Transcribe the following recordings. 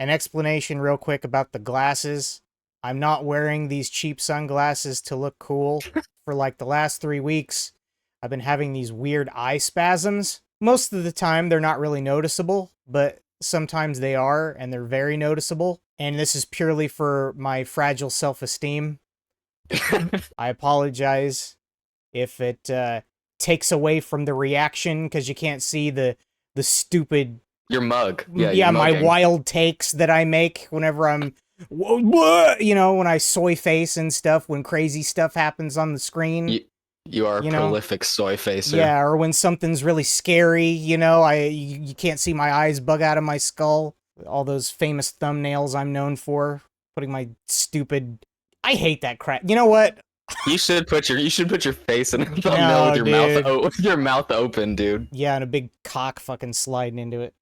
An explanation real quick about the glasses. I'm not wearing these cheap sunglasses to look cool. For like the last 3 weeks, I've been having these weird eye spasms. Most of the time, they're not really noticeable, but sometimes they are, and they're very noticeable. And this is purely for my fragile self-esteem. I apologize if it takes away from the reaction because you can't see the stupid Your mug. yeah, my wild takes that I make whenever I'm when I soy face and stuff, when crazy stuff happens on the screen. You are a prolific soy facer. Yeah, or when something's really scary, you can't see my eyes bug out of my skull. All those famous thumbnails I'm known for, putting my stupid. I hate that crap. You know what? You should put your face in a thumbnail with your mouth open, dude. Yeah, and a big cock fucking sliding into it.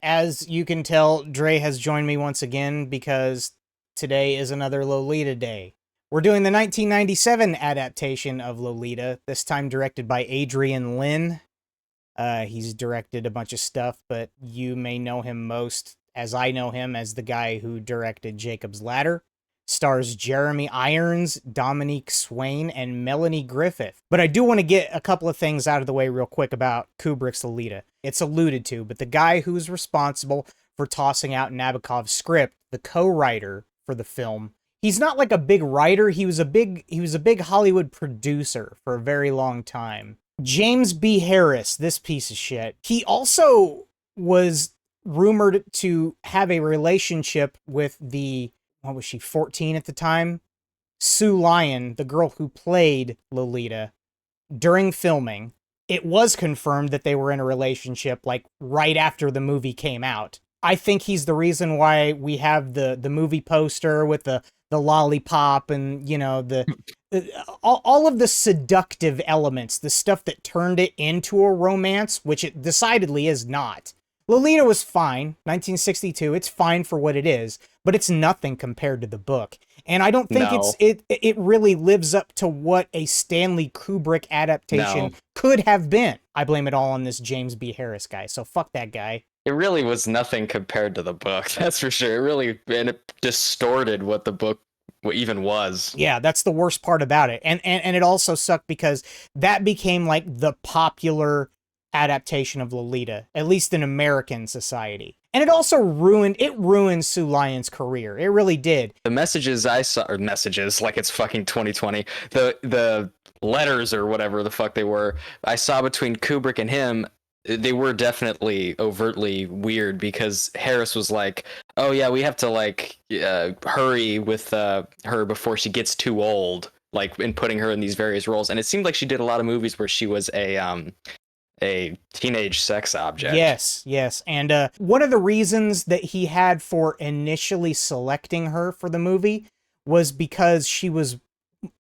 As you can tell, Drae has joined me once again because today is another Lolita day. We're doing the 1997 adaptation of Lolita, this time directed by Adrian Lyne. He's directed a bunch of stuff, but you may know him most, as I know him, as the guy who directed Jacob's Ladder. Stars Jeremy Irons, Dominique Swain, and Melanie Griffith. But I do want to get a couple of things out of the way real quick about Kubrick's Lolita. It's alluded to, but the guy who's responsible for tossing out Nabokov's script, the co-writer for the film, he's not like a big writer. He was a big Hollywood producer for a very long time. James B. Harris, this piece of shit. He also was rumored to have a relationship with what was she, 14 at the time? Sue Lyon, the girl who played Lolita, during filming. It was confirmed that they were in a relationship, like, right after the movie came out. I think he's the reason why we have the movie poster with the lollipop and, all of the seductive elements, the stuff that turned it into a romance, which it decidedly is not. Lolita was fine, 1962, it's fine for what it is, but it's nothing compared to the book. And I don't think it really lives up to what a Stanley Kubrick adaptation could have been. I blame it all on this James B. Harris guy, so fuck that guy. It really was nothing compared to the book, that's for sure. It distorted what the book even was. Yeah, that's the worst part about it. And it also sucked because that became like the popular adaptation of Lolita, at least in American society. And it also ruined Sue Lyon's career. It really did. The messages I saw, or messages, like it's fucking 2020, the letters or whatever the fuck they were, I saw between Kubrick and him, they were definitely overtly weird because Harris was like, oh yeah, we have to hurry with her before she gets too old, like in putting her in these various roles. And it seemed like she did a lot of movies where she was a teenage sex object. Yes. And one of the reasons that he had for initially selecting her for the movie was because she was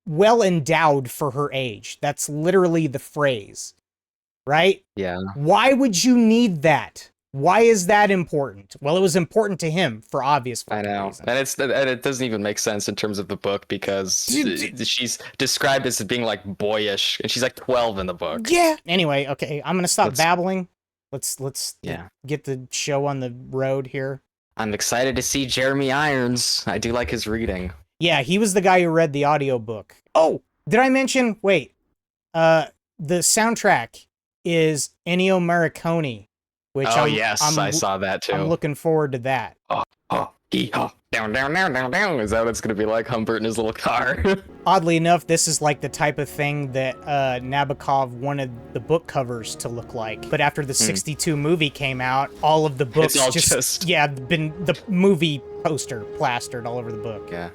well endowed for her age. That's literally the phrase, right? Yeah. Why would you need that? Why is that important? Well, it was important to him for obvious reasons. And it doesn't even make sense in terms of the book because she's described as being like boyish, and she's like 12 in the book. Yeah. Anyway, okay, I'm gonna stop babbling. Let's get the show on the road here. I'm excited to see Jeremy Irons. I do like his reading. Yeah, he was the guy who read the audiobook. Oh, did I mention? Wait, the soundtrack is Ennio Morricone. Which I saw that too. I'm looking forward to that. Down, is that what it's going to be like? Humbert in his little car. Oddly enough, this is like the type of thing that Nabokov wanted the book covers to look like. But after the 62 movie came out, all of the books been the movie poster plastered all over the book. Yeah.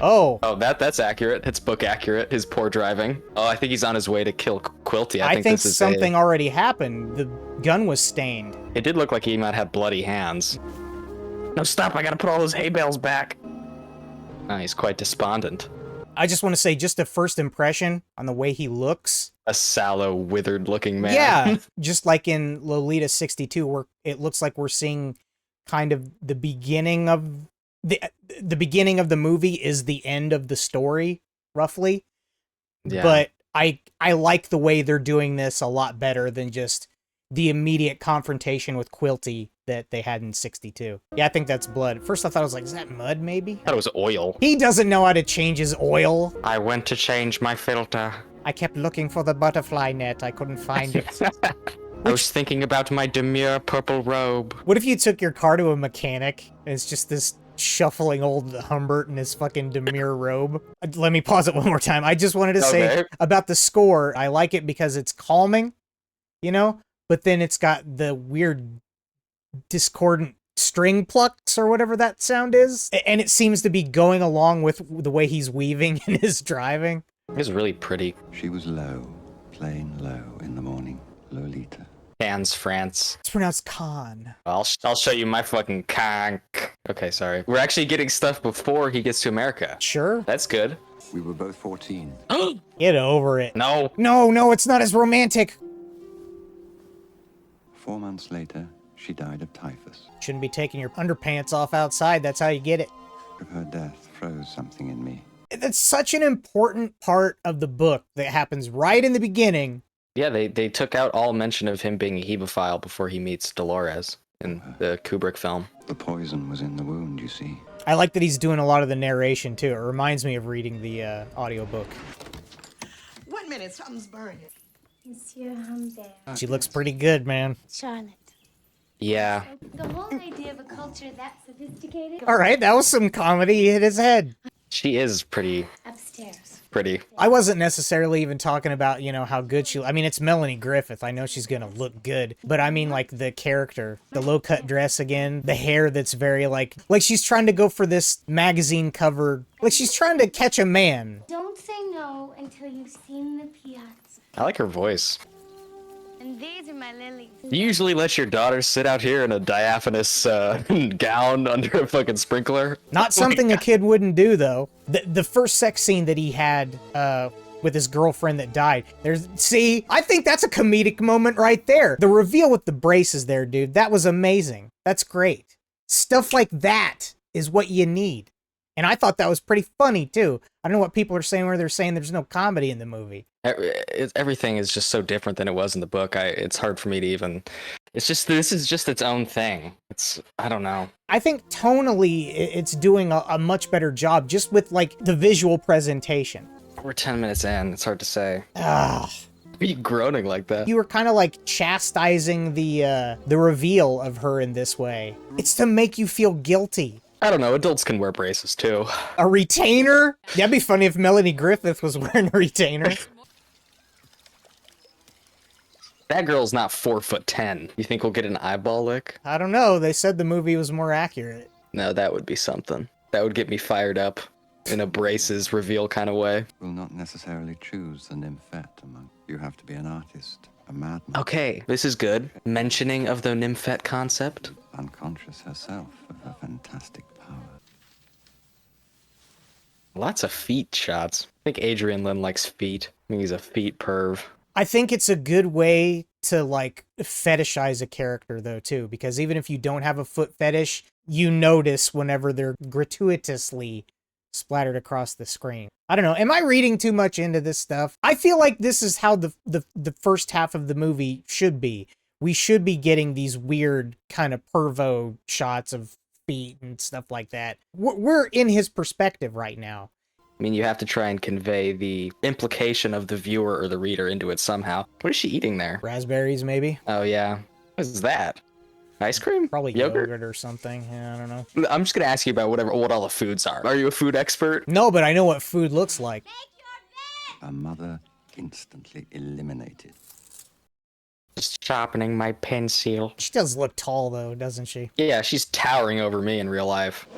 Oh, that's accurate. It's book accurate. His poor driving. Oh, I think he's on his way to kill Quilty. I think something already happened. The gun was stained. It did look like he might have bloody hands. No, stop! I gotta put all those hay bales back. He's quite despondent. I just want to say, just a first impression on the way he looks. A sallow, withered-looking man. Yeah, just like in Lolita 62, where it looks like we're seeing kind of the beginning of the beginning of the movie is the end of the story, roughly. Yeah. But I like the way they're doing this a lot better than just the immediate confrontation with Quilty that they had in 62. Yeah, I think that's blood. At first I thought I was like, is that mud maybe? I thought it was oil. He doesn't know how to change his oil. I went to change my filter. I kept looking for the butterfly net. I couldn't find it. I was thinking about my demure purple robe. What if you took your car to a mechanic and it's just this shuffling old Humbert in his fucking demure robe? Let me pause it one more time. I just wanted to say about the score, I like it because it's calming, you know? But then it's got the weird discordant string plucks or whatever that sound is. And it seems to be going along with the way he's weaving and his driving. It's really pretty. She was low, plain low in the morning. Lolita. Cannes, France. It's pronounced con. I'll show you my fucking conk. Okay, sorry. We're actually getting stuff before he gets to America. Sure. That's good. We were both 14. Get over it. No. No, it's not as romantic. 4 months later, she died of typhus. Shouldn't be taking your underpants off outside. That's how you get it. Her death froze something in me. That's such an important part of the book that happens right in the beginning. Yeah, they took out all mention of him being a hemophile before he meets Dolores in the Kubrick film. The poison was in the wound, you see. I like that he's doing a lot of the narration, too. It reminds me of reading the audiobook. 1 minute, something's burning. Monsieur Humbert. She looks pretty good, man. Charlotte. Yeah. The whole idea of a culture that sophisticated. All right, that was some comedy. He hit his head. She is pretty Upstairs. I wasn't necessarily even talking about, you know, how good she... I mean, it's Melanie Griffith. I know she's gonna look good. But I mean, like, the character. The low-cut dress again. The hair that's very, like she's trying to go for this magazine cover. Like, she's trying to catch a man. Don't say no until you've seen the piazza. I like her voice. And these are my lilies. You usually let your daughter sit out here in a diaphanous gown under a fucking sprinkler? Not something a kid wouldn't do, though. The first sex scene that he had with his girlfriend that died. See, I think that's a comedic moment right there. The reveal with the braces there, dude, that was amazing. That's great. Stuff like that is what you need. And I thought that was pretty funny, too. I don't know what people are saying where they're saying there's no comedy in the movie. Everything is just so different than it was in the book. It's hard for me to even... this is just its own thing. I don't know. I think tonally, it's doing a much better job just with, like, the visual presentation. We're 10 minutes in. It's hard to say. Ah. Why are you groaning like that? You were kind of like chastising the reveal of her in this way. It's to make you feel guilty. I don't know. Adults can wear braces too. A retainer? That'd be funny if Melanie Griffith was wearing a retainer. That girl's not 4'10". You think we'll get an eyeball lick? I don't know. They said the movie was more accurate. No, that would be something. That would get me fired up in a braces reveal kind of way. Will not necessarily choose the nymphette among. You have to be an artist, a madman. Okay, this is good. Mentioning of the nymphette concept. Unconscious herself of her fantastic power. Lots of feet shots. I think Adrian Lyne likes feet. I think he's a feet perv. I think it's a good way to, like, fetishize a character, though, too, because even if you don't have a foot fetish, you notice whenever they're gratuitously splattered across the screen. I don't know. Am I reading too much into this stuff? I feel like this is how the first half of the movie should be. We should be getting these weird kind of pervo shots of feet and stuff like that. We're in his perspective right now. I mean, you have to try and convey the implication of the viewer or the reader into it somehow. What is she eating there? Raspberries, maybe? Oh, yeah. What is that? Ice cream? Probably yogurt or something. Yeah, I don't know. I'm just going to ask you about what all the foods are. Are you a food expert? No, but I know what food looks like. Her mother instantly eliminated. Just sharpening my pencil. She does look tall, though, doesn't she? Yeah, she's towering over me in real life.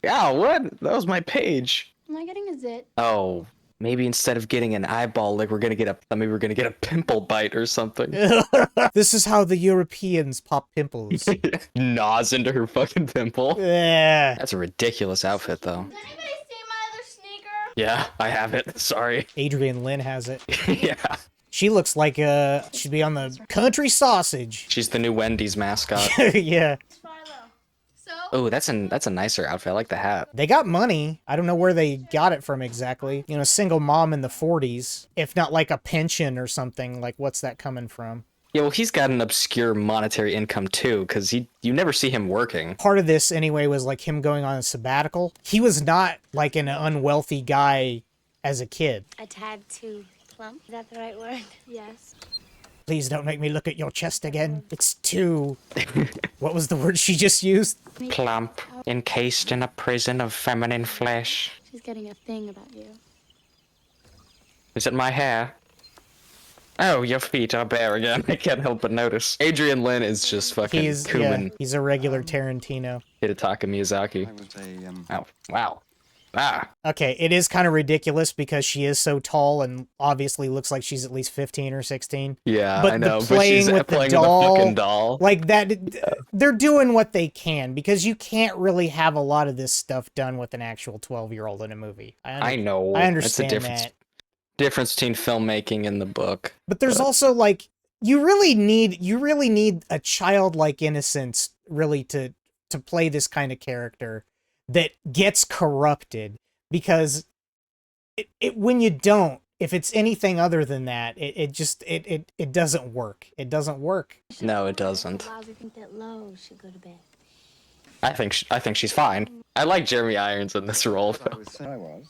Yeah, what? That was my page. Am I getting a zit? Oh, maybe instead of getting an eyeball lick, we're gonna get a pimple bite or something. This is how the Europeans pop pimples. Gnaws into her fucking pimple. Yeah. That's a ridiculous outfit, though. Does anybody see my other sneaker? Yeah, I have it. Sorry. Adrian Lyne has it. Yeah. She looks like she'd be on the country sausage. She's the new Wendy's mascot. Yeah. Oh, that's a nicer outfit. I like the hat. They got money. I don't know where they got it from exactly. You know, single mom in the 40s. If not like a pension or something, like what's that coming from? Yeah, well, he's got an obscure monetary income too, because you never see him working. Part of this, anyway, was like him going on a sabbatical. He was not like an unwealthy guy as a kid. A tad too plump. Is that the right word? Yes. Please don't make me look at your chest again. It's too... What was the word she just used? Plump, encased in a prison of feminine flesh. She's getting a thing about you. Is it my hair? Oh, your feet are bare again. I can't help but notice. Adrian Lyne is just fucking Kuman. He's a regular Tarantino. Hidetaka Miyazaki. I was Oh, wow. Ah. Okay, it is kind of ridiculous because she is so tall and obviously looks like she's at least 15 or 16. Yeah, But I know. the playing with the playing doll, with the fucking doll. like that, they're doing what they can because you can't really have a lot of this stuff done with an actual 12-year-old in a movie. I know. I That's the understand that. difference between filmmaking and the book. But there's also like you really need a childlike innocence really to play this kind of character that gets corrupted, because it when you don't, if it's anything other than that, it just doesn't work. It doesn't work. No, it doesn't. Allows you to think that Lo should go to bed. I think she's fine. I like Jeremy Irons in this role though. I was.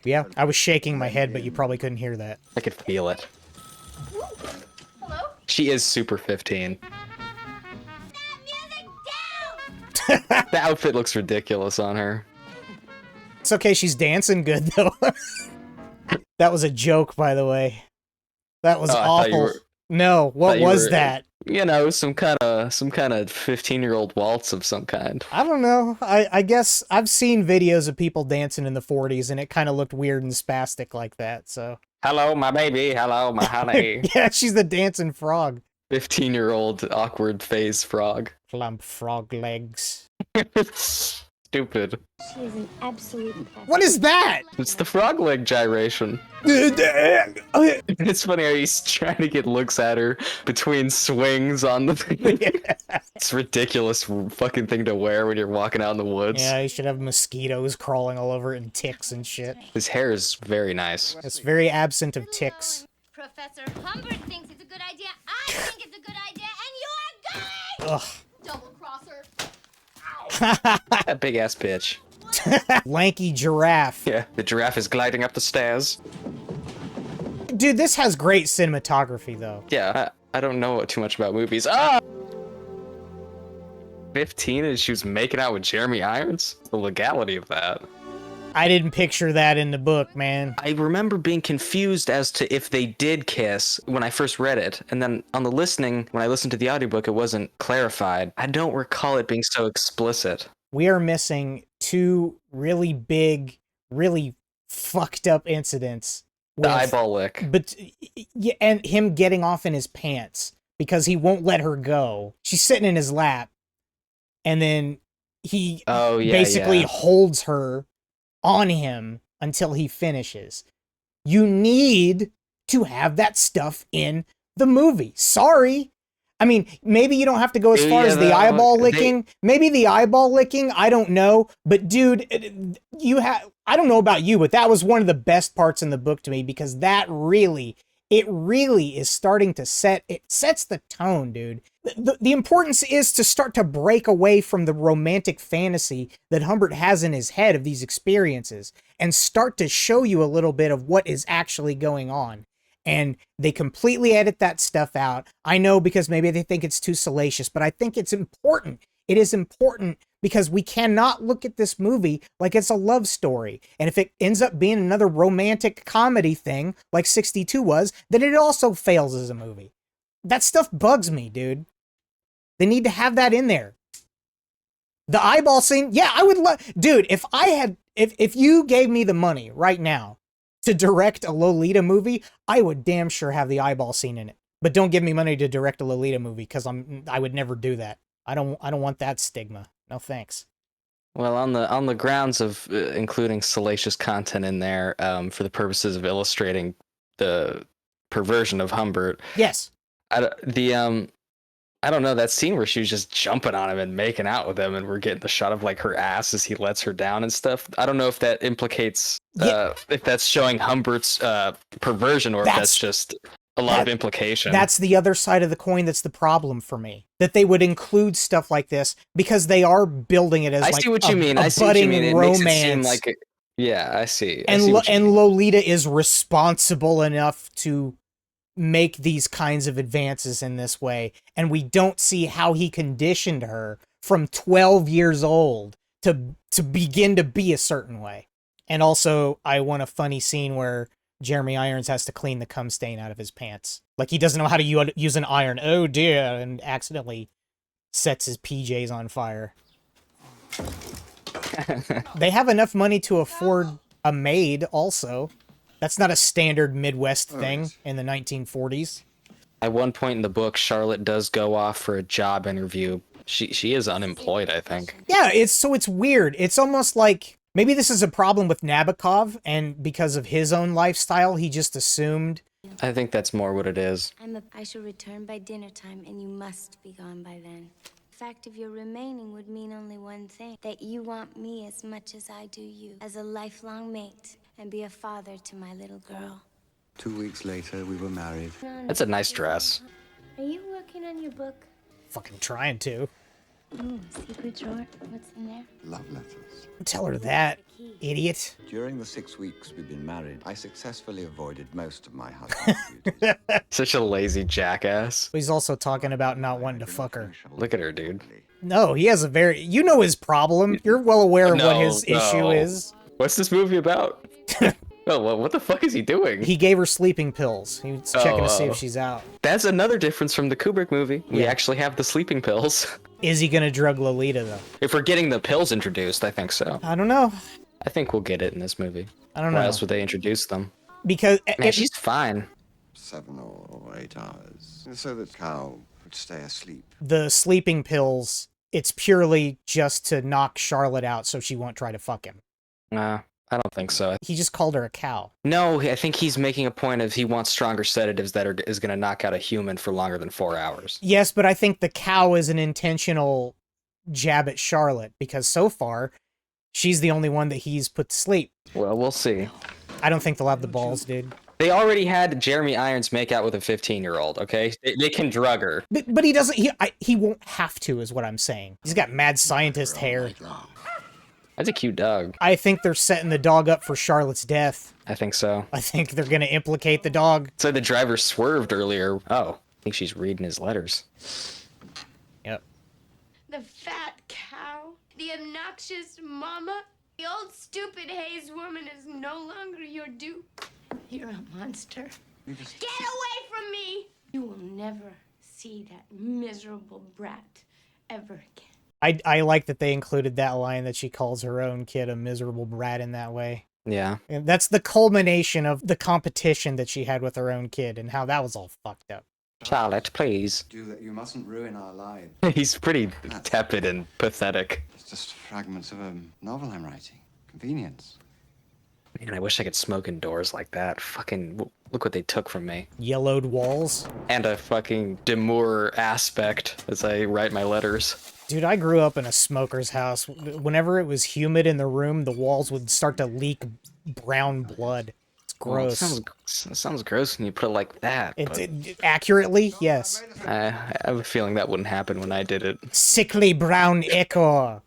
Yeah, I was shaking my head, but you probably couldn't hear that. I could feel it. Hello? She is super 15. That music down! The outfit looks ridiculous on her. It's okay, she's dancing good though. That was a joke, by the way. That was Oh, I thought you awful. were- No, what thought you was were- that? You know, some kind of 15-year-old waltz of some kind. I don't know. I guess I've seen videos of people dancing in the 40s, and it kind of looked weird and spastic like that. So Hello, my baby. Hello, my honey. yeah, she's the dancing frog. 15-year-old awkward phase frog. Plump frog legs. Stupid. She is an absolute pest. What is that? It's the frog leg gyration. It's funny how he's trying to get looks at her between swings on the thing. It's a ridiculous fucking thing to wear when you're walking out in the woods. Yeah, you should have mosquitoes crawling all over it and ticks and shit. His hair is very nice. It's very absent of ticks. Professor Humbert thinks it's a good idea. I think it's a good idea, and you're gay! Ugh. Double crosser. That big ass bitch. Lanky giraffe. Yeah, the giraffe is gliding up the stairs. Dude, this has great cinematography, though. Yeah, I don't know too much about movies. Ah! 15 and she was making out with Jeremy Irons? The legality of that. I didn't picture that in the book, man. I remember being confused as to if they did kiss when I first read it, and then on the listening, when I listened to the audiobook, it wasn't clarified. I don't recall it being so explicit. We are missing two really big, really fucked up incidents. The eyeball lick. But yeah, and him getting off in his pants because he won't let her go. She's sitting in his lap, and then he basically holds her on him until he finishes. You need to have that stuff in the movie. Sorry. I mean, maybe you don't have to go as far as the eyeball licking. Maybe the eyeball licking, I don't know. But dude, I don't know about you, but that was one of the best parts in the book to me, because it really is starting to sets the tone, dude. The importance is to start to break away from the romantic fantasy that Humbert has in his head of these experiences and start to show you a little bit of what is actually going on. And they completely edit that stuff out. I know, because maybe they think it's too salacious, but I think it's important. It is important because we cannot look at this movie like it's a love story. And if it ends up being another romantic comedy thing like 62 was, then it also fails as a movie. That stuff bugs me, dude. They need to have that in there. The eyeball scene, yeah, I would love... Dude, if you gave me the money right now to direct a Lolita movie, I would damn sure have the eyeball scene in it. But don't give me money to direct a Lolita movie, because I would never do that. I don't want that stigma. No thanks. Well, on the grounds of including salacious content in there, for the purposes of illustrating the perversion of Humbert. Yes. I don't know, that scene where she was just jumping on him and making out with him, and we're getting the shot of like her ass as he lets her down and stuff. I don't know if that implicates if that's showing Humbert's perversion, or if that's just a lot of implication. That's the other side of the coin that's the problem for me. That they would include stuff like this because they are building it as I like see what a, you mean. a I see what you budding mean. It romance. makes it seem like yeah, I see. I and see what you mean. Lolita is responsible enough to make these kinds of advances in this way, and we don't see how he conditioned her from 12 years old to begin to be a certain way. And also, I want a funny scene where Jeremy Irons has to clean the cum stain out of his pants. Like, he doesn't know how to use an iron. Oh dear, and accidentally sets his PJs on fire. They have enough money to afford a maid also. That's not a standard Midwest thing in the 1940s. At one point in the book, Charlotte does go off for a job interview. She is unemployed, I think. Yeah, it's weird. It's almost like maybe this is a problem with Nabokov, and because of his own lifestyle, he just assumed. I think that's more what it is. I shall return by dinner time, and you must be gone by then. The fact of your remaining would mean only one thing: that you want me as much as I do you, as a lifelong mate, and be a father to my little girl. 2 weeks later, we were married. That's a nice dress. Are you working on your book? Fucking trying to. Ooh, secret drawer. What's in there? Love letters. Tell her that, idiot. During the 6 weeks we've been married, I successfully avoided most of my husband's duties. Such a lazy jackass. He's also talking about not wanting to fuck her. Look at her, dude. No, he has a very... You know his problem. You're well aware of what his issue is. What's this movie about? Oh, what the fuck is he doing? He gave her sleeping pills. He was checking to see if she's out. That's another difference from the Kubrick movie. We actually have the sleeping pills. Is he gonna drug Lolita, though? If we're getting the pills introduced, I think so. I don't know. I think we'll get it in this movie. I don't know. Why else would they introduce them? Because... Man, she's fine. 7 or 8 hours. So that cow would stay asleep. The sleeping pills, it's purely just to knock Charlotte out so she won't try to fuck him. Nah, I don't think so. He just called her a cow. No, I think he's making a point of he wants stronger sedatives that is going to knock out a human for longer than 4 hours. Yes, but I think the cow is an intentional jab at Charlotte, because so far, she's the only one that he's put to sleep. Well, we'll see. I don't think they'll have the balls, dude. They already had Jeremy Irons make out with a 15-year-old, okay? They can drug her. But he doesn't, he won't have to, is what I'm saying. He's got mad scientist hair. That's a cute dog. I think they're setting the dog up for Charlotte's death. I think so. I think they're gonna implicate the dog. So the driver swerved earlier. Oh, I think she's reading his letters. Yep. The fat cow, the obnoxious mama, the old stupid Haze woman is no longer your dupe. You're a monster. Get away from me! You will never see that miserable brat ever again. I like that they included that line that she calls her own kid a miserable brat in that way. Yeah. And that's the culmination of the competition that she had with her own kid and how that was all fucked up. Charlotte, please. Do that. You mustn't ruin our lives. He's pretty tepid and pathetic. It's just fragments of a novel I'm writing. Convenience. Man, I wish I could smoke indoors like that. Fucking, look what they took from me. Yellowed walls. And a fucking demure aspect as I write my letters. Dude, I grew up in a smoker's house. Whenever it was humid in the room, the walls would start to leak brown blood. It's gross. Well, it sounds gross when you put it like that. Accurately, yes. I have a feeling that wouldn't happen when I did it. Sickly brown ichor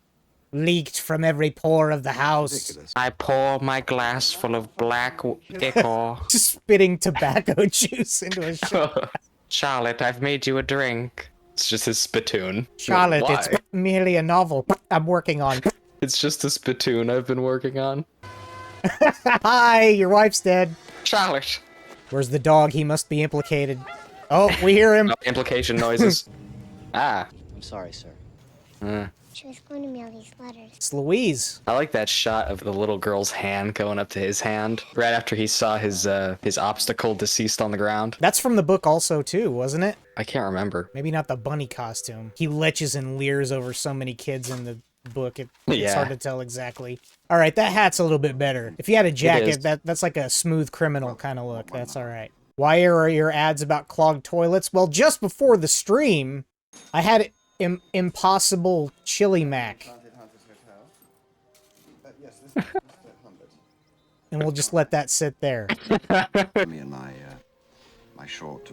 leaked from every pore of the house. Ridiculous. I pour my glass full of black ichor. Just spitting tobacco juice into a shot. Charlotte, I've made you a drink. It's just his spittoon. Charlotte, Why? it's merely a novel I'm working on. It's just a spittoon I've been working on. Hi, your wife's dead. Charlotte. Where's the dog? He must be implicated. Oh, we hear him. No implication noises. I'm sorry, sir. She was going to mail these letters. It's Louise. I like that shot of the little girl's hand going up to his hand right after he saw his obstacle deceased on the ground. That's from the book also, too, wasn't it? I can't remember. Maybe not the bunny costume. He leches and leers over so many kids in the book. It's Yeah. hard to tell exactly. All right, that hat's a little bit better. If you had a is. jacket, that's like a smooth criminal kind of look. That's all right. Why are your ads about clogged toilets? Well, just before the stream, I had Impossible Chili Mac. Yes, this is Humbert. And we'll just let that sit there. Me and my my short,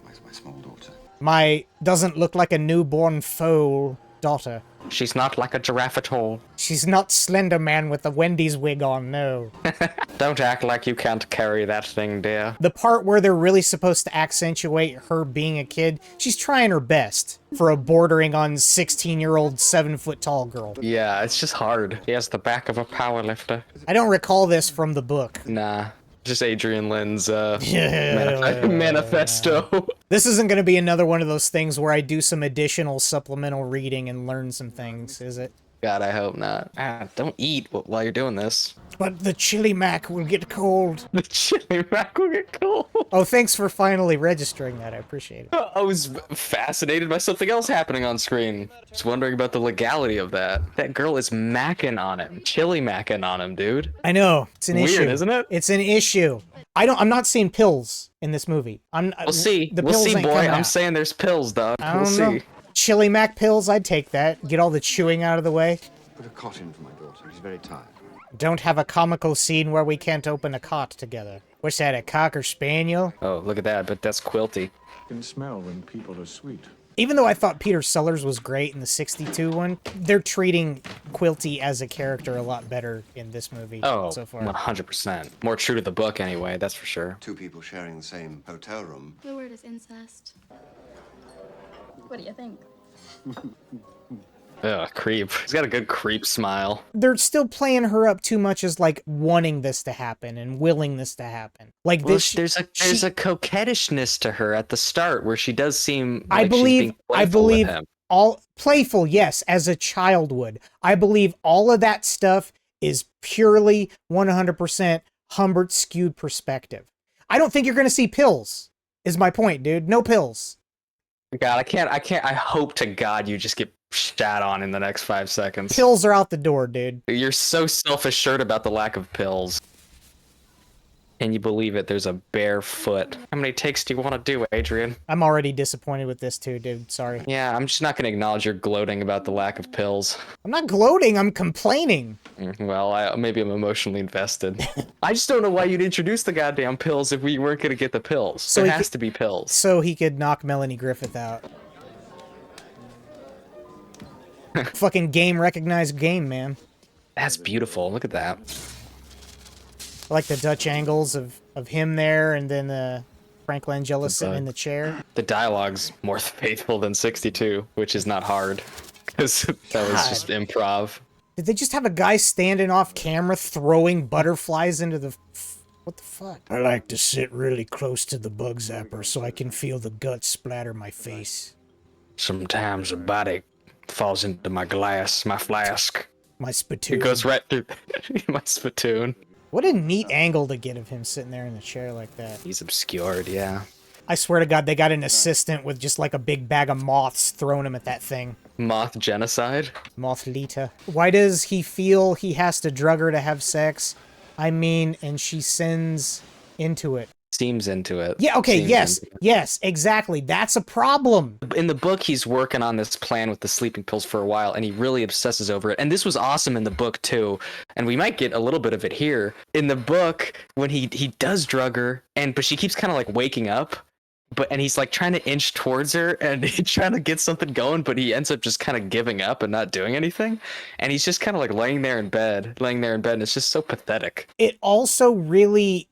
my small daughter. My doesn't look like a newborn foal daughter. She's not like a giraffe at all. She's not Slender Man with the Wendy's wig on, no. Don't act like you can't carry that thing, dear. The part where they're really supposed to accentuate her being a kid, she's trying her best for a bordering on 16-year-old 7-foot-tall girl. Yeah, it's just hard. He has the back of a powerlifter. I don't recall this from the book. Nah, just Adrian Lyne's manifesto. This isn't going to be another one of those things where I do some additional supplemental reading and learn some things, is it? God, I hope not. Don't eat while you're doing this. But the chili mac will get cold. The chili mac will get cold. Oh, thanks for finally registering that. I appreciate it. I was fascinated by something else happening on screen. Just wondering about the legality of that. That girl is macking on him. Chili macking on him, dude. I know. It's an issue. Weird, isn't it? It's an issue. I'm not seeing pills in this movie. We'll see. The We'll pills see, ain't boy. coming I'm out. saying there's pills, dog. I We'll don't see. know. Chili mac pills, I'd take that. Get all the chewing out of the way. Put a cot in for my daughter. She's very tired. Don't have a comical scene where we can't open a cot together. What's that, a cocker spaniel? Oh, look at that. But that's Quilty. Can smell when people are sweet. Even though I thought Peter Sellers was great in the 62 one, they're treating Quilty as a character a lot better in this movie Oh, so far. 100%. More true to the book, anyway. That's for sure. Two people sharing the same hotel room. The word is incest. What do you think? Ugh, creep. He's got a good creep smile. They're still playing her up too much as like wanting this to happen and willing this to happen. Like Well, this, there's a coquettishness to her at the start where she does seem like I she's believe, being I playful with believe him. all playful, yes, as a child would. I believe all of that stuff is purely 100% Humbert skewed perspective. I don't think you're gonna see pills. Is my point, dude. No pills. God, I can't. I hope to God you just get shat on in the next 5 seconds. Pills are out the door, dude. You're so self-assured about the lack of pills. Can you believe it? There's a bare foot. How many takes do you want to do, Adrian? I'm already disappointed with this too, dude. Sorry. Yeah, I'm just not going to acknowledge you're gloating about the lack of pills. I'm not gloating, I'm complaining. Well, maybe I'm emotionally invested. I just don't know why you'd introduce the goddamn pills if we weren't going to get the pills. So there he has to be pills. So he could knock Melanie Griffith out. Fucking game recognized game, man. That's beautiful. Look at that. I like the Dutch angles of him there and then Frank Langella sitting in the chair. The dialogue's more faithful than 62, which is not hard. Because that was just improv. Did they just have a guy standing off camera throwing butterflies into the... What the fuck? I like to sit really close to the bug zapper so I can feel the guts splatter my face. Sometimes a body falls into my glass, my flask. My spittoon. It goes right through my spittoon. What a neat angle to get of him sitting there in the chair like that. He's obscured, yeah. I swear to God, they got an assistant with just like a big bag of moths throwing him at that thing. Moth genocide? Lolita. Why does he feel he has to drug her to have sex? I mean, and she sins into it. Seems into it. Yeah, okay, Seems yes, into it. yes, exactly. That's a problem. In the book, he's working on this plan with the sleeping pills for a while, and he really obsesses over it. And this was awesome in the book, too. And we might get a little bit of it here. In the book, when he does drug her, but she keeps kind of like waking up, and he's like trying to inch towards her, and he's trying to get something going, but he ends up just kind of giving up and not doing anything. And he's just kind of like laying there in bed, and it's just so pathetic. It also really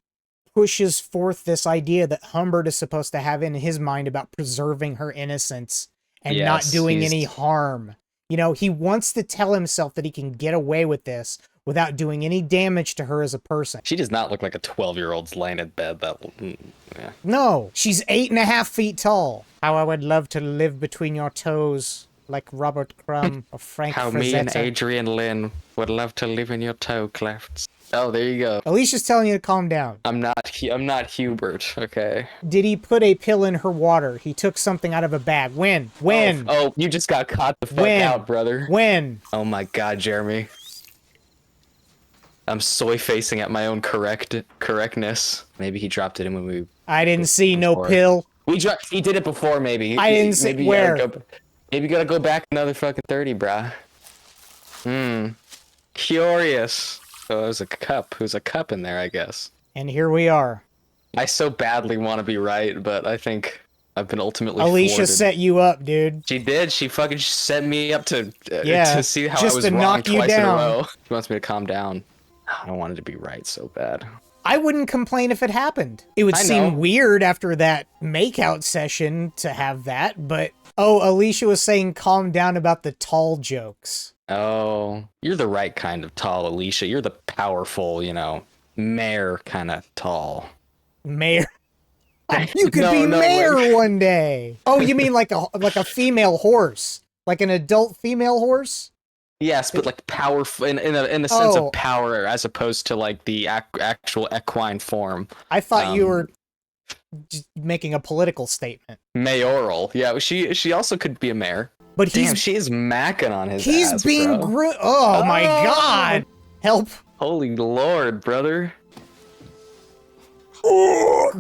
pushes forth this idea that Humbert is supposed to have in his mind about preserving her innocence and not Yes, doing he's- any harm. You know, he wants to tell himself that he can get away with this without doing any damage to her as a person. She does not look like a 12-year-old's laying in bed. Yeah. No, she's 8.5 feet tall. How I would love to live between your toes like Robert Crumb or Frank How me and Frazetta. Adrian Lyne would love to live in your toe clefts. Oh, there you go. Alicia's telling you to calm down. I'm not Hubert, okay? Did he put a pill in her water? He took something out of a bag. When? When? Oh, you just got caught the fuck When? out, brother. When? Oh my god, Jeremy. I'm soy facing at my own correctness. Maybe he dropped it in when we... I didn't see no Before. pill. He did it before, maybe. I didn't see- maybe you where? Maybe you gotta go back another fucking 30, brah. Curious. Oh, there's a cup. There's a cup in there, I guess. And here we are. I so badly want to be right, but I think I've been ultimately Alicia thwarted. set you up, dude. She did. She fucking set me up to Yeah, see how I just was to wrong knock you twice in a down. row. She wants me to calm down. I wanted to be right so bad. I wouldn't complain if it happened. It would I seem know. weird after that makeout session to have that, but oh, Alicia was saying calm down about the tall jokes. Oh, you're the right kind of tall, Alicia. You're the powerful, mayor kind of tall. Mayor. You could No, be no, mayor wait. one day. Oh, you mean like a female horse? Like an adult female horse? Yes, but like powerful in the sense Oh. of power as opposed to like the actual equine form. I thought you Um, were just making a political statement. Mayoral. Yeah, she also could be a mayor. But Damn, she is macking on his he's ass, being bro. Oh my Oh. god. Help. Holy lord, brother.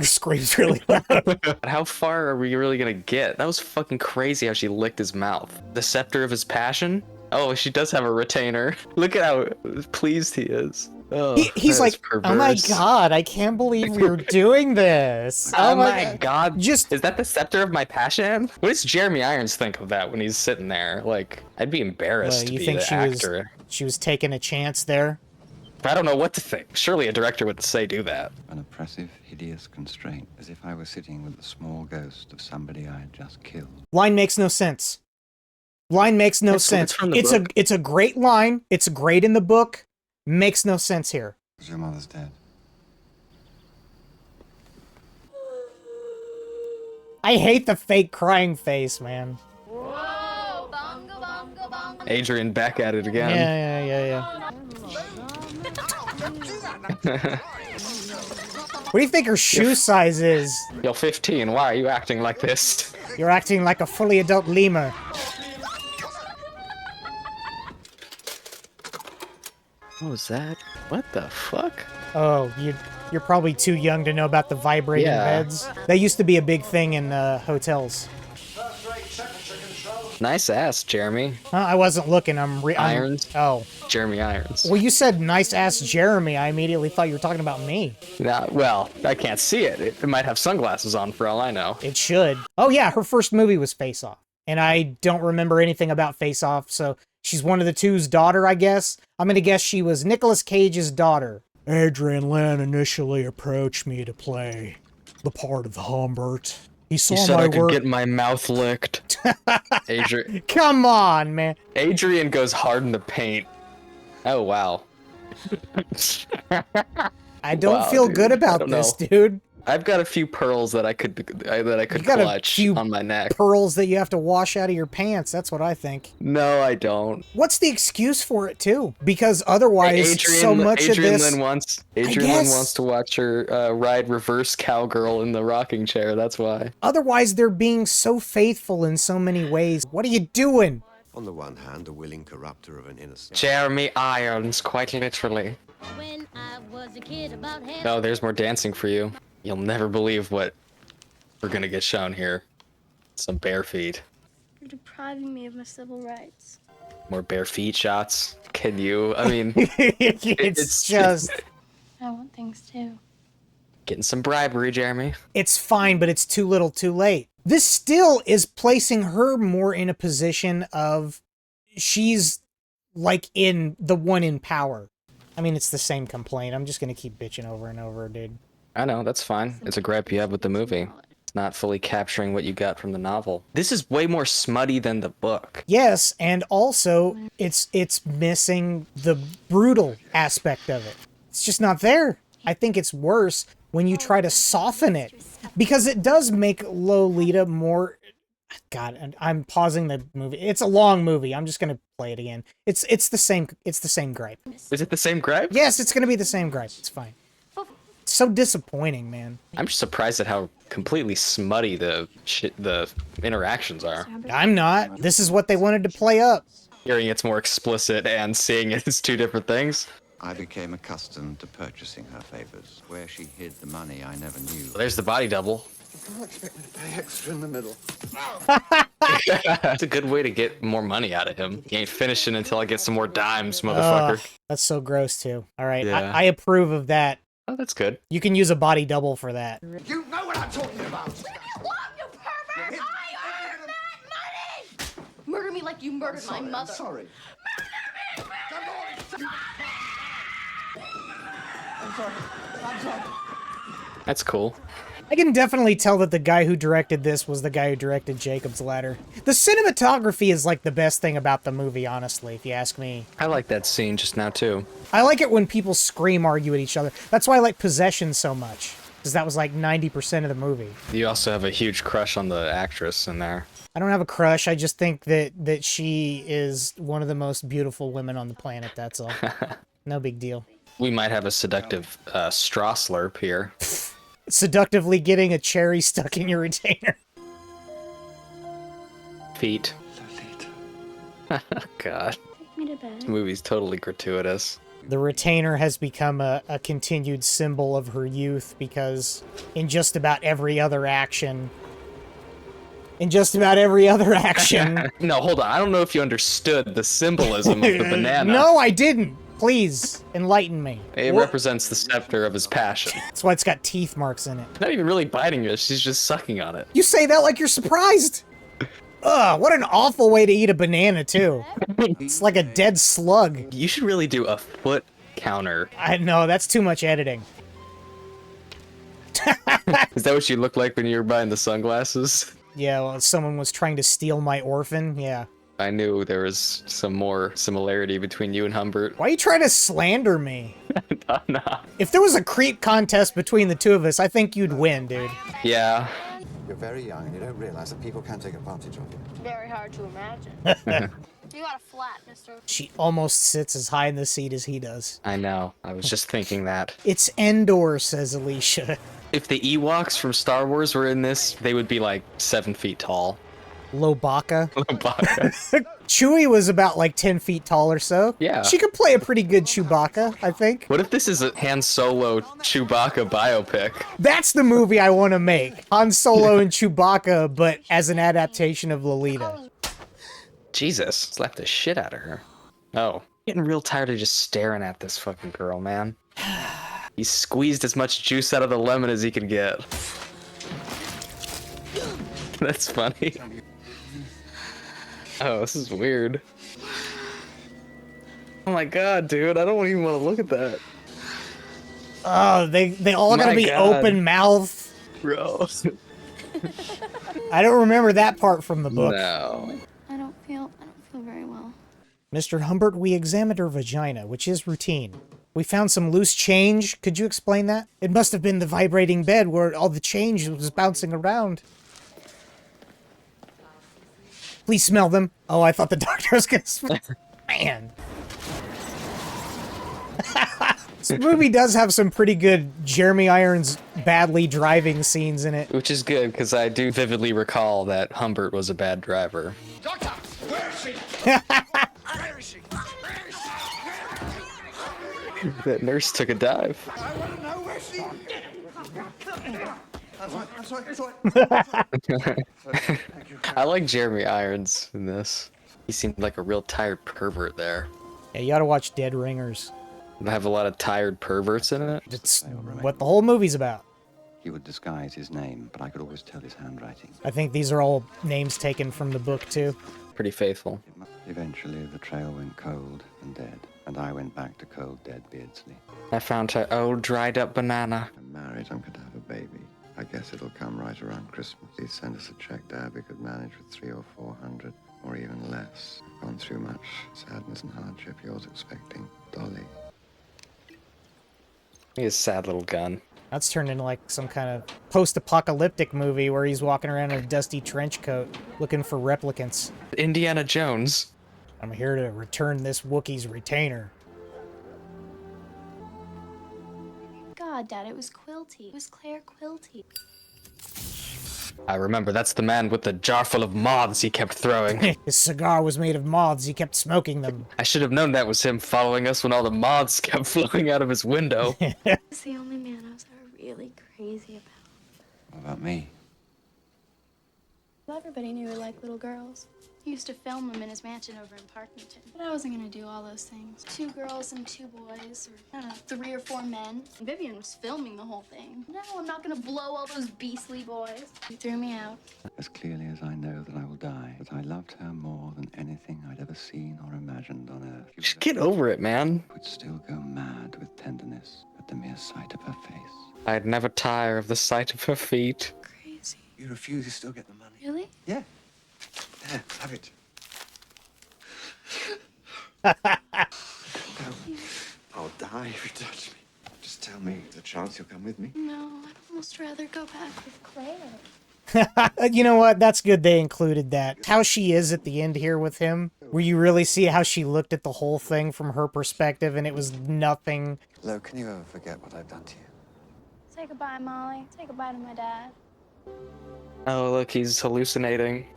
Screams really loud. How far are we really gonna get? That was fucking crazy how she licked his mouth. The scepter of his passion? Oh, she does have a retainer. Look at how pleased he is. Oh, He's that like, is oh my perverse. god, I can't believe we're doing this. Oh my god. Just Is that the scepter of my passion? What does Jeremy Irons think of that when he's sitting there? Like, I'd be embarrassed Well, to you be think the actor. she was taking a chance there? I don't know what to think. Surely a director would say do that. An oppressive, hideous constraint, as if I were sitting with the small ghost of somebody I had just killed. Line makes no sense. Line makes no sense. from the It's book. a great line. It's great in the book. Makes no sense here. Your mother's dead. I hate the fake crying face, man. Whoa, bongo, bongo, bongo. Adrian back at it again. Yeah. What do you think her shoe size is? You're 15. Why are you acting like this? You're acting like a fully adult lemur. What was that? What the fuck? Oh, you're probably too young to know about the vibrating Yeah. beds. That used to be a big thing in hotels. Nice ass, Jeremy. I wasn't looking. I'm Irons? Oh. Jeremy Irons. Well, you said nice ass Jeremy. I immediately thought you were talking about me. Nah, well, I can't see it. It might have sunglasses on for all I know. It should. Oh yeah, her first movie was Face Off. And I don't remember anything about Face Off, so she's one of the two's daughter, I guess. I'm gonna guess she was Nicolas Cage's daughter. Adrian Lyne initially approached me to play the part of the Humbert. He saw You said my I could work. get my mouth licked. Adrian. Come on, man. Adrian goes hard in the paint. Oh wow. I don't Wow, feel dude. good I about don't this, know. dude. I've got a few pearls that I could You got a clutch few on my neck. Pearls that you have to wash out of your pants. That's what I think. No, I don't. What's the excuse for it, too? Because otherwise, so much Adrian of this... Lyne wants to watch her ride reverse cowgirl in the rocking chair. That's why. Otherwise, they're being so faithful in so many ways. What are you doing? On the one hand, a willing corrupter of an innocent. Jeremy Irons, quite literally. When I was a kid about half Oh, there's more dancing for you. You'll never believe what we're gonna get shown here. Some bare feet. You're depriving me of my civil rights. More bare feet shots. Can you? I mean, it's just... I want things too. getting some bribery, Jeremy. It's fine, but it's too little too late. This still is placing her more in a position of... She's, like, in the one in power. I mean, it's the same complaint. I'm just gonna keep bitching over and over, dude. I know, that's fine. It's a gripe you have with the movie. It's not fully capturing what you got from the novel. This is way more smutty than the book. Yes, and also it's missing the brutal aspect of it. It's just not there. I think it's worse when you try to soften it, because it does make Lolita more... God, I'm pausing the movie. It's a long movie. I'm just gonna play it again. It's the same gripe. Is it the same gripe? Yes, it's gonna be the same gripe. It's fine. It's so disappointing, man. I'm just surprised at how completely smutty the interactions are. I'm not. This is what they wanted to play up. Hearing it's more explicit and seeing it as two different things. I became accustomed to purchasing her favors. Where she hid the money, I never knew. Well, there's the body double. I'll expect me to pay extra in the middle. That's a good way to get more money out of him. You ain't finishing until I get some more dimes, motherfucker. Ugh, that's so gross too. All right, Yeah. I approve of that Oh, that's good. You can use a body double for that. You know what I'm talking about! What, you pervert? I earned that money! Murder me like you murdered my mother. I'm sorry. I'm sorry. That's cool. I can definitely tell that the guy who directed this was the guy who directed Jacob's Ladder. The cinematography is like the best thing about the movie, honestly, if you ask me. I like that scene just now, too. I like it when people scream, argue at each other. That's why I like Possession so much, because that was like 90% of the movie. You also have a huge crush on the actress in there. I don't have a crush. I just think that she is one of the most beautiful women on the planet, that's all. No big deal. We might have a seductive straw slurp here. Seductively getting a cherry stuck in your retainer. Feet. God. Take me to bed. This movie's totally gratuitous. The retainer has become a continued symbol of her youth because in just about every other action... No, hold on. I don't know if you understood the symbolism of the banana. No, I didn't. Please, enlighten me. It represents the scepter of his passion. That's why it's got teeth marks in it. Not even really biting it, she's just sucking on it. You say that like you're surprised. Ugh, what an awful way to eat a banana, too. It's like a dead slug. You should really do a foot counter. I know, that's too much editing. Is that what you look like when you were buying the sunglasses? Yeah, well, someone was trying to steal my orphan, yeah. I knew there was some more similarity between you and Humbert. Why are you trying to slander me? Nah. If there was a creep contest between the two of us, I think you'd win, dude. Yeah. You're very young and you don't realize that people can take advantage of you. Very hard to imagine. You got a flat, mister. She almost sits as high in the seat as he does. I know. I was just thinking that. It's Endor, says Alicia. If the Ewoks from Star Wars were in this, they would be like 7 feet tall. Lobaka. Lobaka. Chewie was about like 10 feet tall or so. Yeah. She could play a pretty good Chewbacca, I think. What if this is a Han Solo Chewbacca biopic? That's the movie I want to make. Han Solo and Chewbacca, but as an adaptation of Lolita. Jesus. Slap the shit out of her. Oh. Getting real tired of just staring at this fucking girl, man. He squeezed as much juice out of the lemon as he could get. That's funny. Oh, this is weird. Oh my god, dude, I don't even want to look at that. Oh, they all gotta be God. open mouth. Bro. I don't remember that part from the book. No. I don't feel very well. Mr. Humbert, we examined her vagina, which is routine. We found some loose change. Could you explain that? It must have been the vibrating bed where all the change was bouncing around. Please smell them. Oh, I thought the doctor was gonna smell. Man. This movie does have some pretty good Jeremy Irons badly driving scenes in it. Which is good, because I do vividly recall that Humbert was a bad driver. Doctor! Where is she? Where is she? That nurse took a dive. I want to know where she is. I'm sorry. I like Jeremy Irons in this. He seemed like a real tired pervert there. Yeah, you ought to watch Dead Ringers. They have a lot of tired perverts in it. It's what the whole movie's about. He would disguise his name, but I could always tell his handwriting. I think these are all names taken from the book, too. Pretty faithful. Eventually, the trail went cold and dead, and I went back to cold, dead Beardsley. I found her old dried up banana. I'm married, I'm going to have a baby. I guess it'll come right around Christmas. Please send us a check, Dad. We could manage with 300 or 400, or even less. I've gone through much sadness and hardship. Yours expecting, Dolly. He's a sad little gun. That's turned into like some kind of post-apocalyptic movie where he's walking around in a dusty trench coat looking for replicants. Indiana Jones. I'm here to return this Wookiee's retainer. God, Dad, it was Quilty. It was Clare Quilty. I remember, that's the man with the jar full of moths he kept throwing. His cigar was made of moths. He kept smoking them. I should have known that was him following us when all the moths kept flowing out of his window. He's the only man I was ever really crazy about. What about me? Well, everybody knew we liked little girls. He used to film them in his mansion over in Parkington. But I wasn't gonna do all those things. 2 girls and 2 boys, or I don't know, 3 or 4 men. And Vivian was filming the whole thing. No, I'm not gonna blow all those beastly boys. He threw me out. As clearly as I know that I will die, that I loved her more than anything I'd ever seen or imagined on earth. Just get over it, man. Would still go mad with tenderness at the mere sight of her face. I'd never tire of the sight of her feet. Crazy. You refuse, you still get the money. Really? Yeah. There, have it. I'll die if you touch me. Just tell me there's a chance you'll come with me. No, I'd almost rather go back with Claire. You know what? That's good they included that. How she is at the end here with him, where you really see how she looked at the whole thing from her perspective and it was nothing. Lo, can you ever forget what I've done to you? Say goodbye, Molly. Say goodbye to my dad. Oh, look, he's hallucinating.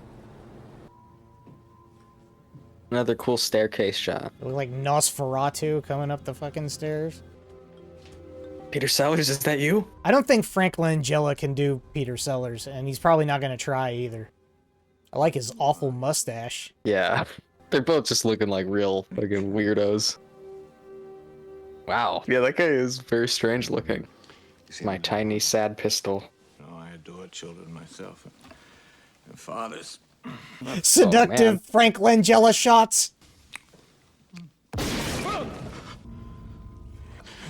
Another cool staircase shot. It looked like Nosferatu coming up the fucking stairs. Peter Sellers, is that you? I don't think Frank Langella can do Peter Sellers, and he's probably not going to try either. I like his awful mustache. Yeah. They're both just looking like real fucking weirdos. Wow. Yeah, that guy is very strange looking. My tiny, sad pistol. Oh, I adore children myself. And fathers. Seductive man. Frank Langella shots.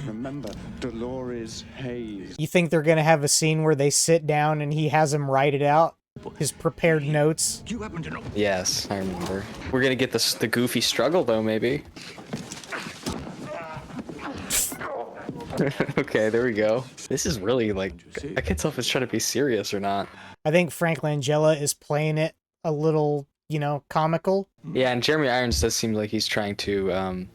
Remember, Dolores Haze. You think they're going to have a scene where they sit down and he has him write it out? His prepared notes? You happen to know. Yes, I remember. We're gonna get the goofy struggle, though, maybe. Okay, there we go. This is really, like, I can't tell if it's trying to be serious or not. I think Frank Langella is playing it a little, you know, comical. Yeah, and Jeremy Irons does seem like he's trying to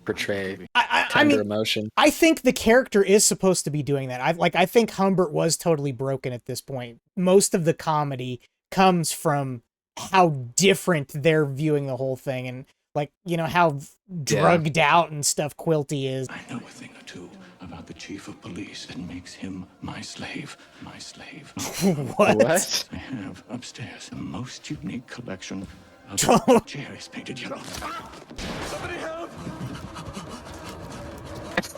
portray I tender mean, emotion. I think the character is supposed to be doing that. I think Humbert was totally broken at this point. Most of the comedy comes from how different they're viewing the whole thing, and like, you know, how drugged out and stuff Quilty is. I know a thing or two about the chief of police. It makes him my slave. My slave. What? I have upstairs the most unique collection of cherries painted yellow. Somebody help!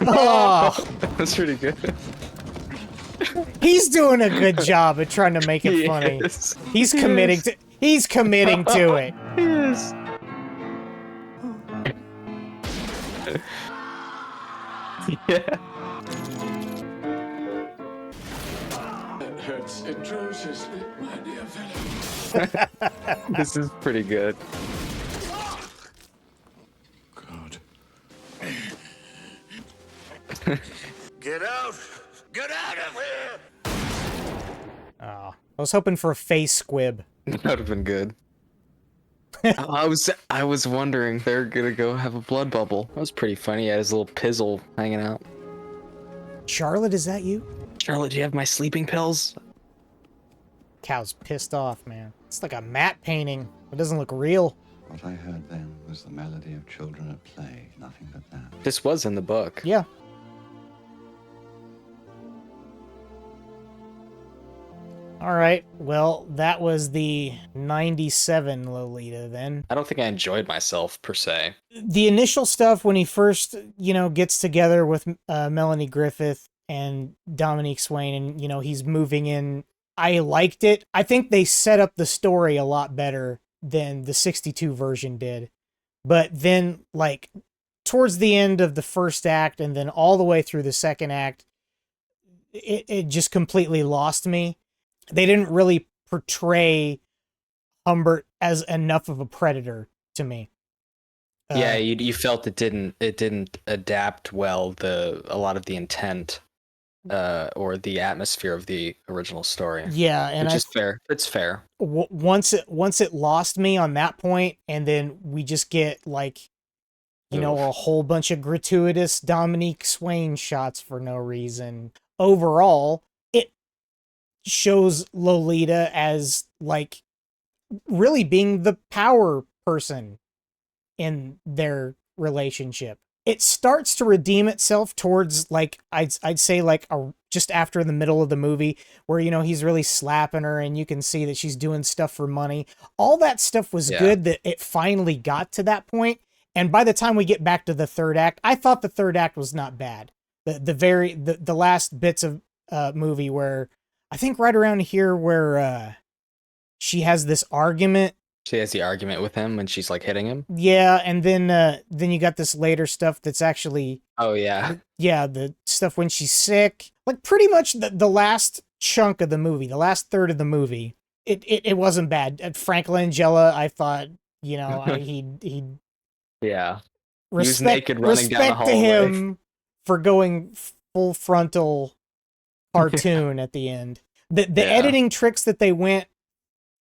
Oh, That's pretty good. he's doing a good job at trying to make it funny. Yes. He's committing to. He's committing to it. Yes. Yeah. It hurts atrociously, my dear fellow. This is pretty good. God. Get out! Get out of here! Oh, I was hoping for a face squib. That would have been good. I was wondering if they're gonna go have a blood bubble. That was pretty funny. He had his little pizzle hanging out. Charlotte, is that you? Charlotte, do you have my sleeping pills? Cow's pissed off, man. It's like a matte painting. It doesn't look real. What I heard then was the melody of children at play, nothing but that. This was in the book. Yeah. All right. Well, that was the 97 Lolita then. I don't think I enjoyed myself per se. The initial stuff when he first, you know, gets together with Melanie Griffith and Dominique Swain and, you know, he's moving in. I liked it. I think they set up the story a lot better than the 62 version did. But then, like, towards the end of the first act and then all the way through the second act, it just completely lost me. They didn't really portray Humbert as enough of a predator to me. Yeah, you felt it didn't adapt well a lot of the intent or the atmosphere of the original story. Yeah, and which is fair. It's fair. Once it lost me on that point, and then we just get like, you know, a whole bunch of gratuitous Dominique Swain shots for no reason. Overall, it shows Lolita as like really being the power person in their relationship. it starts to redeem itself towards like I'd say like just after the middle of the movie where he's really slapping her and you can see that she's doing stuff for money. All that stuff was good that it finally got to that point. And by the time we get back to the third act, I thought the third act was not bad. The last bits of movie where I think right around here where she has this argument. She has the argument with him when she's like hitting him. Yeah, and then you got this later stuff that's actually the stuff when she's sick. Like pretty much the last chunk of the movie, the last third of the movie, it wasn't bad. Frank Langella, I thought, he yeah. Respect, he was naked running down the hallway. To him for going full frontal cartoon at the end. The editing tricks that they went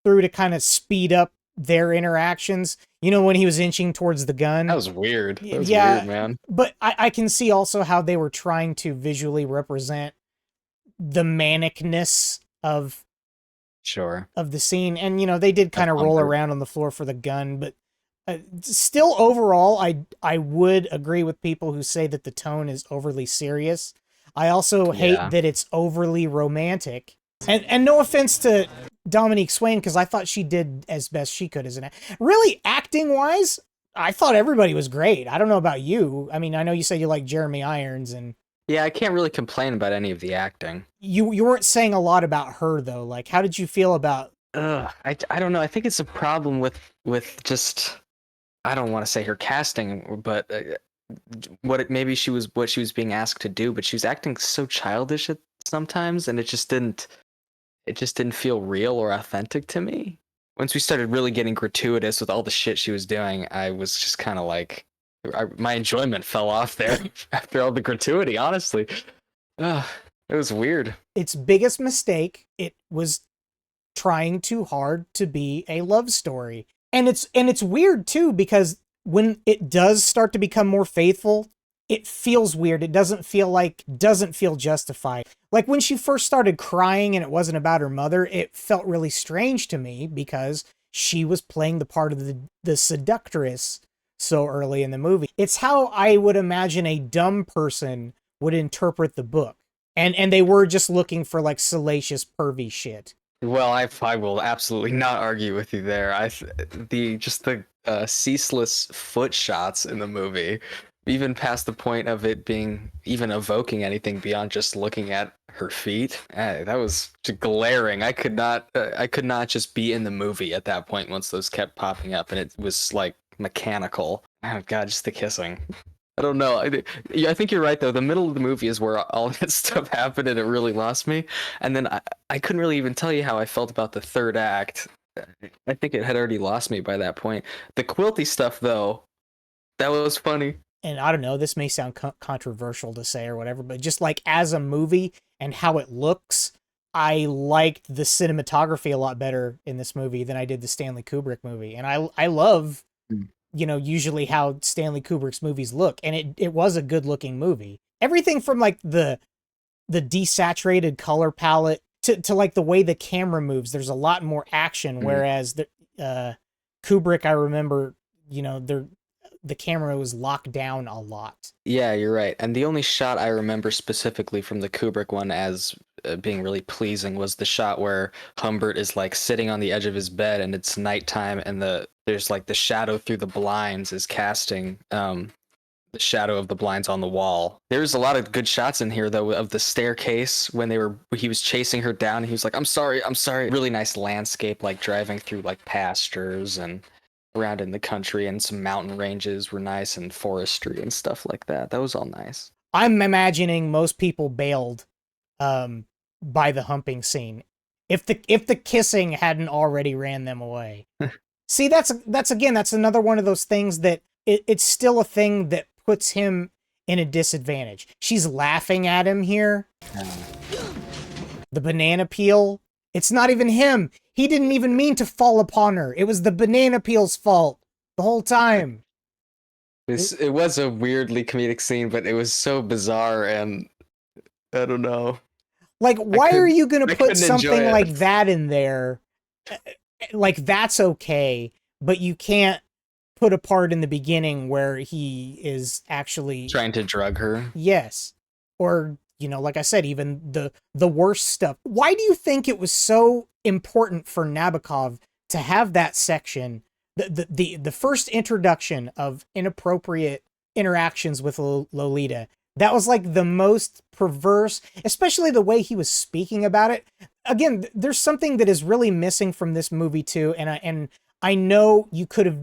through to kind of speed up their interactions, when he was inching towards the gun. That was weird. That was weird, man. But I can see also how they were trying to visually represent the manicness of the scene. And, they did kind of roll around on the floor for the gun, but still overall, I would agree with people who say that the tone is overly serious. I also hate that it's overly romantic. And no offense to Dominique Swain, because I thought she did as best she could as an really acting-wise, I thought everybody was great. I don't know about you. I mean, I know you said you like Jeremy Irons and... Yeah, I can't really complain about any of the acting. You weren't saying a lot about her, though. Like, how did you feel about... I don't know. I think it's a problem with just... I don't want to say her casting, but what she was being asked to do, but she was acting so childish sometimes, and it just didn't feel real or authentic to me. Once we started really getting gratuitous with all the shit she was doing, I was just kind of like, my enjoyment fell off there after all the gratuity, honestly. It was weird. Its biggest mistake, it was trying too hard to be a love story. And it's weird too, because when it does start to become more faithful, it feels weird. It doesn't feel justified. Like when she first started crying and it wasn't about her mother, it felt really strange to me because she was playing the part of the seductress so early in the movie. It's how I would imagine a dumb person would interpret the book. And they were just looking for like salacious pervy shit. Well, I will absolutely not argue with you there. The ceaseless foot shots in the movie, even past the point of it being even evoking anything beyond just looking at her feet, that was glaring. I could not just be in the movie at that point once those kept popping up, and it was like mechanical. Oh god, just the kissing. I don't know. I think you're right, though. The middle of the movie is where all that stuff happened, and it really lost me. And then I couldn't really even tell you how I felt about the third act. I think it had already lost me by that point. The Quilty stuff, though, that was funny. And I don't know, this may sound controversial to say or whatever, but just like as a movie and how it looks, I liked the cinematography a lot better in this movie than I did the Stanley Kubrick movie. And I love... usually how Stanley Kubrick's movies look. And it was a good looking movie. Everything from like the desaturated color palette to like the way the camera moves. There's a lot more action. Whereas Kubrick, I remember, the camera was locked down a lot. Yeah, you're right. And the only shot I remember specifically from the Kubrick one as being really pleasing was the shot where Humbert is like sitting on the edge of his bed and it's nighttime and there's like the shadow through the blinds is casting the shadow of the blinds on the wall. There's a lot of good shots in here though of the staircase when he was chasing her down and he was like, I'm sorry. Really nice landscape, like driving through like pastures and around in the country, and some mountain ranges were nice and forestry and stuff like that. That was all nice. I'm imagining most people bailed by the humping scene if the kissing hadn't already ran them away. See, that's another one of those things that it's still a thing that puts him in a disadvantage. She's laughing at him here. The banana peel. It's not even him. He didn't even mean to fall upon her. It was the banana peel's fault the whole time. It was a weirdly comedic scene, but it was so bizarre and I don't know. Like, why are you going to put something like that in there? Like, that's okay, but you can't put apart in the beginning where he is actually Trying to drug her. yes, or like I said, even the worst stuff. Why do you think it was so important for Nabokov to have that section, the first introduction of inappropriate interactions with Lolita? That was like the most perverse, especially the way he was speaking about it. Again, there's something that is really missing from this movie too, and I know you could have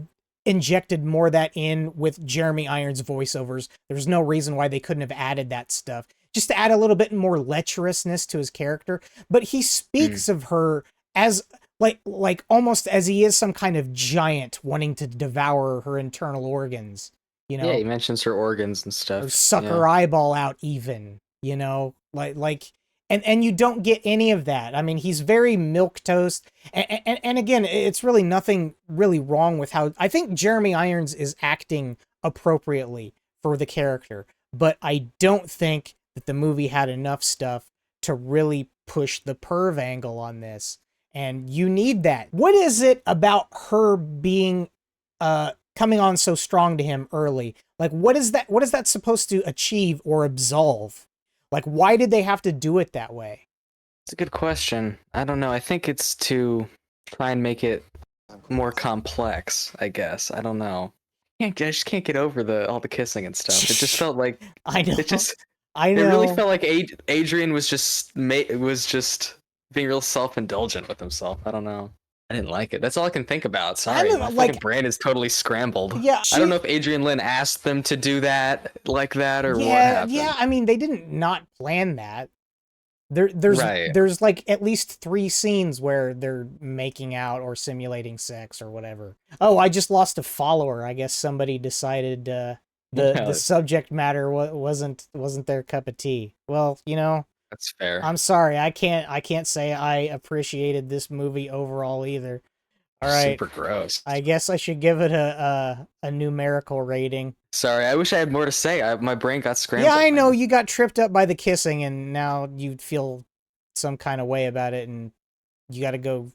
injected more of that in with Jeremy Irons' voiceovers. There's no reason why they couldn't have added that stuff, just to add a little bit more lecherousness to his character. But he speaks of her as like almost as he is some kind of giant wanting to devour her internal organs. Yeah, he mentions her organs and stuff. Or suck her eyeball out even, like and you don't get any of that. I mean, he's very milquetoast. And again, it's really nothing really wrong with how I think Jeremy Irons is acting appropriately for the character, but I don't think that the movie had enough stuff to really push the perv angle on this. And you need that. What is it about her being coming on so strong to him early? Like, what is that supposed to achieve or absolve? Like, why did they have to do it that way? It's a good question. I don't know. I think it's to try and make it more complex, I guess. I don't know. I just can't get over all the kissing and stuff. It just felt like I know. It really felt like Adrian was just being real self-indulgent with himself. I don't know. I didn't like it. That's all I can think about. Sorry, my fucking brain is totally scrambled. Yeah, I don't know if Adrian Lyne asked them to do that like that or what happened. Yeah, I mean, they didn't not plan that. There's like at least 3 scenes where they're making out or simulating sex or whatever. Oh, I just lost a follower. I guess somebody decided the subject matter wasn't their cup of tea. Well, that's fair. I'm sorry. I can't say I appreciated this movie overall either. All right. Super gross. I guess I should give it a numerical rating. Sorry, I wish I had more to say. My brain got scrambled. Yeah, I know you got tripped up by the kissing and now you feel some kind of way about it and you got to go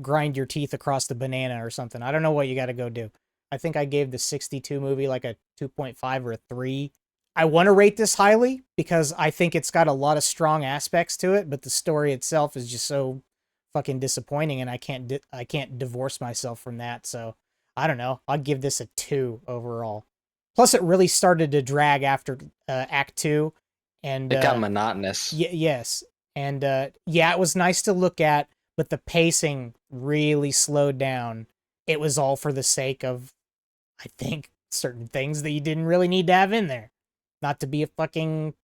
grind your teeth across the banana or something. I don't know what you got to go do. I think I gave the 62 movie like a 2.5 or a 3. I want to rate this highly because I think it's got a lot of strong aspects to it, but the story itself is just so fucking disappointing and I can't divorce myself from that. So I don't know. I'll give this a 2 overall. Plus it really started to drag after Act 2 and it got monotonous. Yes. And it was nice to look at, but the pacing really slowed down. It was all for the sake of, I think, certain things that you didn't really need to have in there. Not to be a fucking,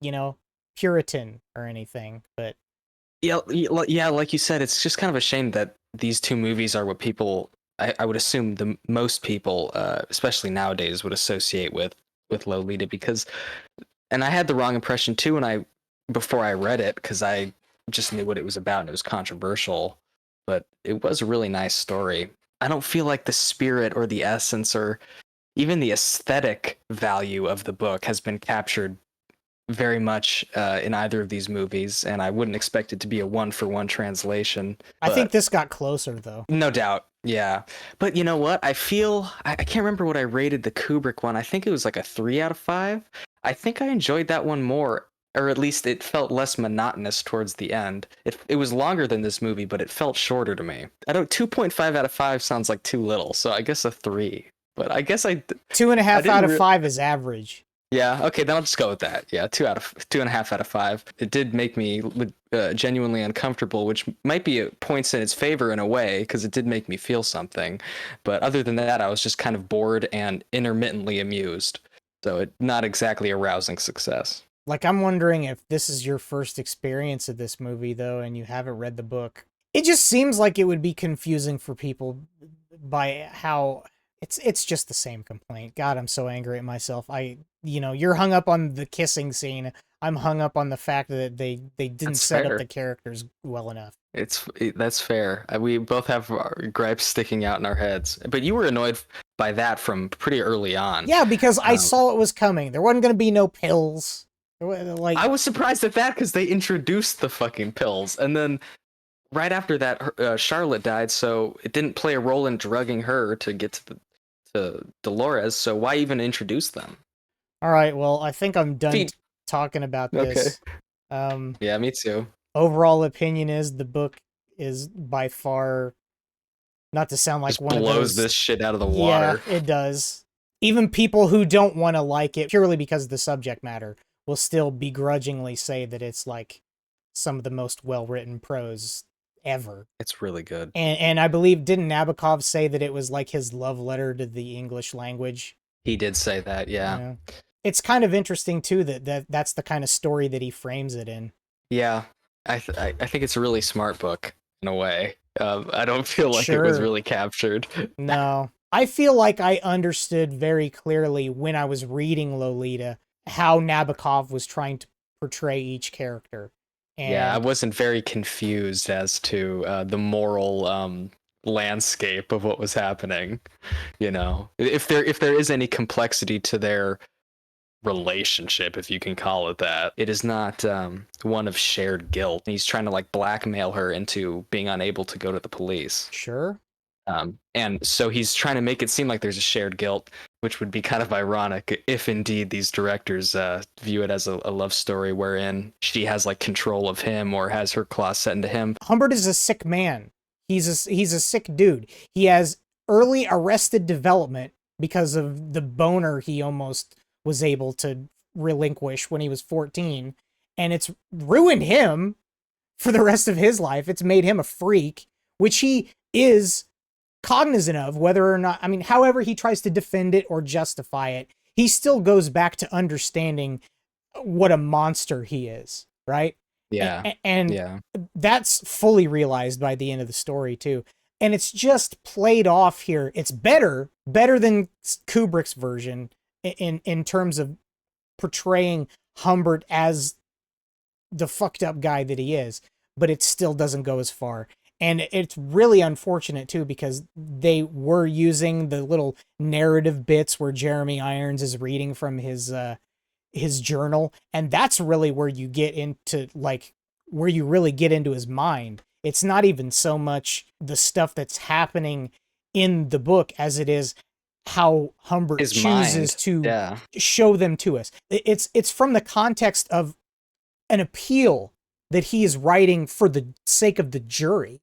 Puritan or anything, but yeah, like you said, it's just kind of a shame that these 2 movies are what people, I would assume most people, especially nowadays, would associate with Lolita and I had the wrong impression too before I read it because I just knew what it was about and it was controversial, but it was a really nice story. I don't feel like the spirit or the essence or even the aesthetic value of the book has been captured very much in either of these movies, and I wouldn't expect it to be a 1-for-1 translation. I think this got closer, though. No doubt, yeah. But you know what? I can't remember what I rated the Kubrick one. I think it was like a 3 out of 5. I think I enjoyed that one more, or at least it felt less monotonous towards the end. It was longer than this movie, but it felt shorter to me. 2.5 out of 5 sounds like too little, so I guess a 3. But I guess 2.5 out of 5 is average. Yeah, okay, then I'll just go with that. Yeah, 2.5 out of 5. It did make me genuinely uncomfortable, which might be points in its favor in a way, because it did make me feel something. But other than that, I was just kind of bored and intermittently amused. So not exactly a rousing success. Like, I'm wondering if this is your first experience of this movie, though, and you haven't read the book. It just seems like it would be confusing for people by how... It's just the same complaint. God, I'm so angry at myself. You're hung up on the kissing scene. I'm hung up on the fact that they didn't set up the characters well enough. That's fair. We both have our gripes sticking out in our heads. But you were annoyed by that from pretty early on. Yeah, because I saw it was coming. There wasn't going to be no pills. I was surprised at that because they introduced the fucking pills, and then right after that, Charlotte died, so it didn't play a role in drugging her to get to to Dolores, so why even introduce them? All right, well, I think I'm done Feed- talking about Okay. this. Yeah, me too. Overall opinion is the book is by far, not to sound like Just one of blows those. this shit out of the Yeah, water. it does. Even people who don't want to like it purely because of the subject matter will still begrudgingly say that it's like some of the most well-written prose ever. It's really good. And I believe, didn't Nabokov say that it was like his love letter to the English language? He did say that, yeah. You know? It's kind of interesting too that's the kind of story that he frames it in. Yeah, I think it's a really smart book in a way. I don't feel like it Sure. was really captured. No. I feel like I understood very clearly when I was reading Lolita how Nabokov was trying to portray each character. And Yeah, I wasn't very confused as to the moral landscape of what was happening. You know, if there is any complexity to their relationship, if you can call it that, it is not one of shared guilt. He's trying to like blackmail her into being unable to go to the police. Sure. And so he's trying to make it seem like there's a shared guilt, which would be kind of ironic if indeed these directors view it as a love story wherein she has like control of him or has her claws set into him. Humbert is a sick man. He's a sick dude. He has early arrested development because of the boner he almost was able to relinquish when he was 14, and it's ruined him for the rest of his life. It's made him a freak, which he is cognizant of, whether or not, I mean, however he tries to defend it or justify it, he still goes back to understanding what a monster he is, right? Yeah. And yeah. that's fully realized by the end of the story too. And it's just played off here. It's better than Kubrick's version in terms of portraying Humbert as the fucked up guy that he is, but it still doesn't go as far. And it's really unfortunate too, because they were using the little narrative bits where Jeremy Irons is reading from his journal, and that's really where you get into where you really get into his mind. It's not even so much the stuff that's happening in the book as it is how Humbert His chooses mind. to show them to us. It's from the context of an appeal that he is writing for the sake of the jury.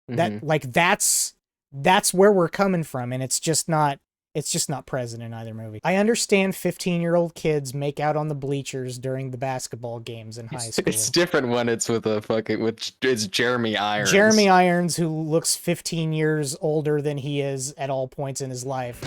That that's where we're coming from, and it's just not present in either movie. I understand 15-year-old kids make out on the bleachers during the basketball games in high school. It's different when it's with it's Jeremy Irons. Jeremy Irons, who looks 15 years older than he is at all points in his life.